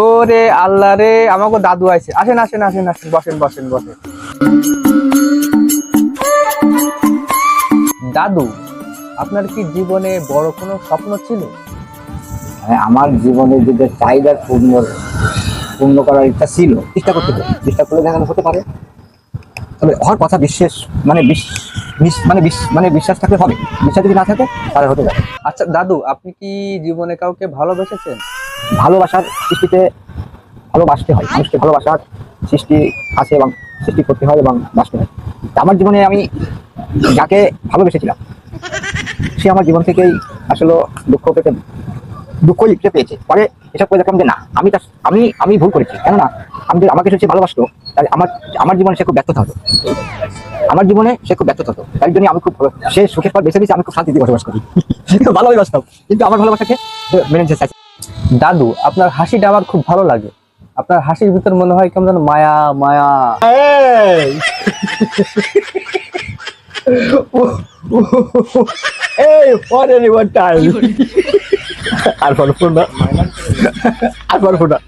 ওরে আল্লাহ রে, আমাকে দাদু আইছে। আসেন আসেন আসেন আসেন, বসেন বসেন বসেন। দাদু, আপনার কি জীবনে বড় কোনো স্বপ্ন ছিল? আমার জীবনে যে চাহিদা পূর্ণ পূর্ণ করার ইচ্ছা ছিল, চেষ্টা করতে হবে, চেষ্টা করলে দেখানো হতে পারে। তবে হওয়ার কথা বিশ্বাস মানে বিশ্বাস থাকলে হবে, বিশ্বাস যদি না থাকে তাহলে হতে পারে। আচ্ছা দাদু, আপনি কি জীবনে কাউকে ভালোবেসেছেন? ভালোবাসার সৃষ্টিতে ভালোবাসতে হয়, মানুষকে ভালোবাসার সৃষ্টি আছে এবং সৃষ্টি করতে হয় এবং বাঁচতে হয়। আমার জীবনে আমি যাকে ভালোবেসেছিলাম সে আমার জীবন থেকেই আসলে দুঃখ লিখতে পেয়েছে। পরে এসব করে দেখলাম যে না, আমি ভুল করেছি। কেননা আমাকে সে ভালোবাসতো, তাই আমার জীবনে সে খুব ব্যর্থতা হতো। তাই জন্য আমি খুব সে সুখের পর বেছে দিয়েছে, আমি খুব শান্তিতে বসবাস করি। ভালোই বাসতাম, কিন্তু আমার ভালোবাসাকে মেনে নিতে চাইছি। দাদু, আপনার হাসিটা আমার খুব ভালো লাগে। আপনার হাসির ভিতর মনে হয় কেমন যেন মায়া মায়া। Hey, what anyone time? আর পারবো না।